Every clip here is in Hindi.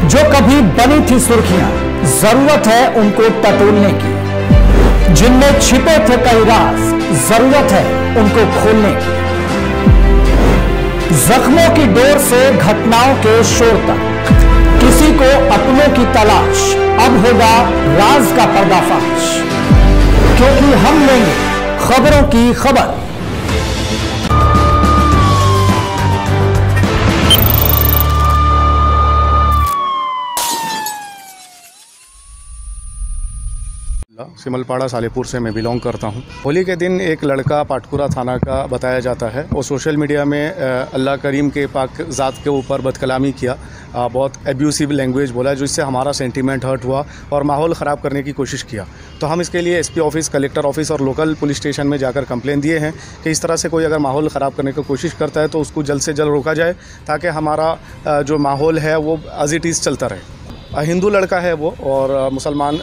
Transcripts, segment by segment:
जो कभी बनी थी सुर्खियां, जरूरत है उनको टटोलने की। जिनमें छिपे थे कई राज, जरूरत है उनको खोलने की। जख्मों की डोर से घटनाओं के शोर तक, किसी को अपनों की तलाश, अब होगा राज का पर्दाफाश। क्योंकि हम लेंगे खबरों की खबर। सिमलपाड़ा सालेपुर से मैं बिलोंग करता हूं। होली के दिन एक लड़का पाटकुरा थाना का बताया जाता है, वो सोशल मीडिया में अल्लाह करीम के पाक ज़ात के ऊपर बदकलामी किया, बहुत एब्यूसिव लैंग्वेज बोला, जिससे हमारा सेंटीमेंट हर्ट हुआ और माहौल ख़राब करने की कोशिश किया। तो हम इसके लिए एसपी ऑफिस, कलेक्टर ऑफिस और लोकल पुलिस स्टेशन में जाकर कंप्लेन दिए हैं कि इस तरह से कोई अगर माहौल ख़राब करने की कोशिश करता है तो उसको जल्द से जल्द रोका जाए, ताकि हमारा जो माहौल है वो एज इट इज़ चलता रहे। हिंदू लड़का है वो, और मुसलमान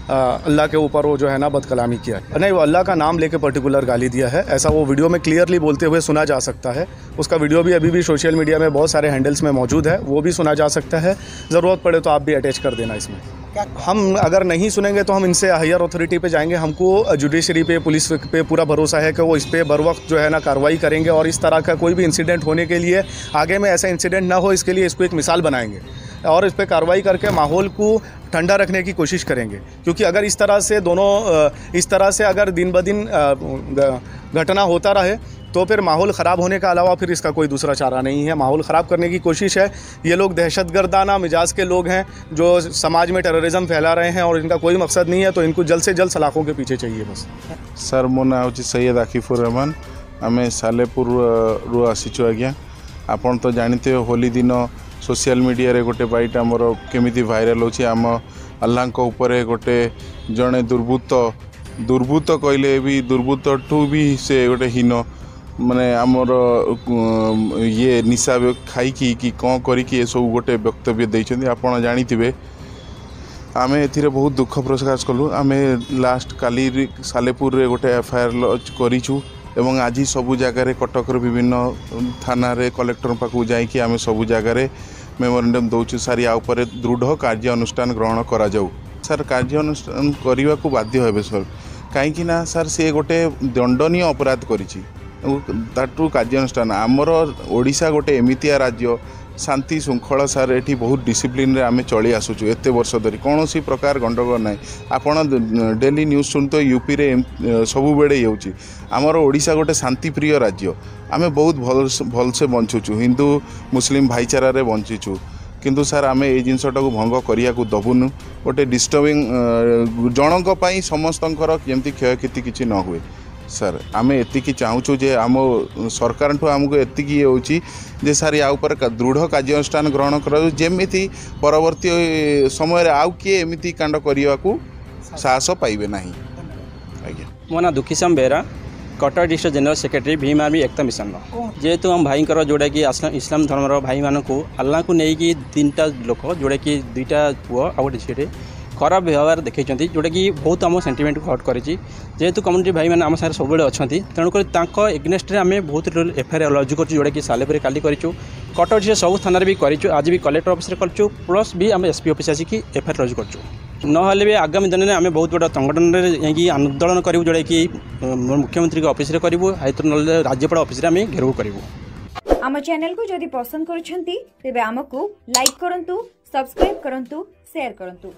अल्लाह के ऊपर वो जो है ना बदकलामी किया है। नहीं, वो अल्लाह का नाम लेके पर्टिकुलर गाली दिया है, ऐसा वो वीडियो में क्लियरली बोलते हुए सुना जा सकता है। उसका वीडियो भी अभी भी सोशल मीडिया में बहुत सारे हैंडल्स में मौजूद है, वो भी सुना जा सकता है। ज़रूरत पड़े तो आप भी अटैच कर देना इसमें। हम अगर नहीं सुनेंगे तो हम इनसे हायर अथॉरिटी पे जाएंगे। हमको जुडिशरी पे, पुलिस पे पूरा भरोसा है कि वो इस पर बर वक्त जो है ना कार्रवाई करेंगे, और इस तरह का कोई भी इंसिडेंट होने के लिए, आगे में ऐसा इंसिडेंट ना हो, इसके लिए इसको एक मिसाल बनाएंगे और इस पर कार्रवाई करके माहौल को ठंडा रखने की कोशिश करेंगे। क्योंकि अगर इस तरह से अगर दिन ब दिन घटना होता रहे तो फिर माहौल ख़राब होने का अलावा फिर इसका कोई दूसरा चारा नहीं है। माहौल ख़राब करने की कोशिश है। ये लोग दहशतगर्दाना मिजाज के लोग हैं जो समाज में टेररिज्म फैला रहे हैं, और इनका कोई मकसद नहीं है, तो इनको जल्द से जल्द सलाखों के पीछे चाहिए बस। सर, मो ना हूँ सैयद आकिफुर रहमान। आम सालेपुर रु आसीचु आज्ञा। आपन तो जानते हो होली दिन सोशल मीडिया रे गोटे बाइट आमर केमिति वायरल होछि। आम अल्लाह को ऊपर गोटे जड़े दुर्बृत्त कहले भी दुर्बृत्त ठू भी से गोटे हीन माने आमर ये निशा खाई कि कौन करी ये सब गोटे वक्तव्य देइछन्ती। आपण जानिथिबे आम ए बहुत दुख प्रकाश कलु। आम लास्ट काली सालेपुर रे गोटे एफआईआर लॉन्च करिछु, एवं आज सबू जगार कटकर विभिन्न थाना रे कलेक्टर पाखु जाइए आम सबू जगार मेमोरेंडम दौचु। सर या उपर दृढ़ कार्यानुष्ठान ग्रहण करा जाऊ। सर कार्यानुष्ठान करने को बाध्य हेबे सर, कहीं ना सर से गोटे दंडनीय अपराध करिछि, ताटू कार्यानुष्ठान। आमर ओडिशा गोटे एमितिया राज्य, शांति श्रृंखला सर एठी बहुत डिसिप्लिन रे आमे चली आसुचु एते वर्ष धरी, कौन सी प्रकार गंडगोल ना। आपण डेली न्यूज सुनते यूपी रे सबु बेड़े होउची। आमर ओडिशा गोटे शांति प्रिय राज्य, आमे बहुत भल से बंचुचु, हिंदू मुस्लिम भाईचारा रे बंचीचु। किंतु सर आमे ए जिनसटा को भंग करिया को दबुनु। गोटे डिस्टर्बिंग जनक पई समस्तंकर जेमती क्षयक्षति किछि न हुए। सर आमे एतिकी चाहूँ जे आम सरकार ठू आमको एतिकी होची जे सर या ऊपर दृढ़ कार्यानुष्ठान ग्रहण करा जेमिति परवर्ती समय आउ किए एमिति कांड करने को साहस पाइबे नहीं। आज्ञा मो ना Dukhishyam Behera, Cuttack district general secretary Bhim army Ekta mission. जेहेतु हम भाई जोड़ा कि इस्लाम धर्मर भाई मानक अल्लाह को लेकिन 3टा लोक जोड़ा कि 2टा पुआ आ गोटे झीटे खराब व्यवहार देखते, जोटा कि बहुत आम सेंटिमेंट को हट करेची। जेहेतु कम्युनिटी भाई मैंने आम साथ सब अच्छा, तेणुक एग्नेस्ट आम बहुत एफआईआर लॉन्च कर, जोटा कि सालेपुर काली करूँ, कटक डिस्ट्रिक्ट सब थाना भी करूँ, आज भी कलेक्टर ऑफिस करूँ, प्लस भी आम एसपी ऑफिस आसिक एफआईआर लॉन्च करूँ। नहले भी आगामी दिन में आम बहुत बड़ा संगठन में आंदोलन करूँ, जोटा कि मुख्यमंत्री ऑफिस करूँ, हाईकोर्ट राज्यपाल ऑफिस आम घेराव करूँ। आम चैनल को जदि पसंद करुछंती तेबे आमको लाइक करंतु, सब्सक्राइब करंतु, शेयर करंतु।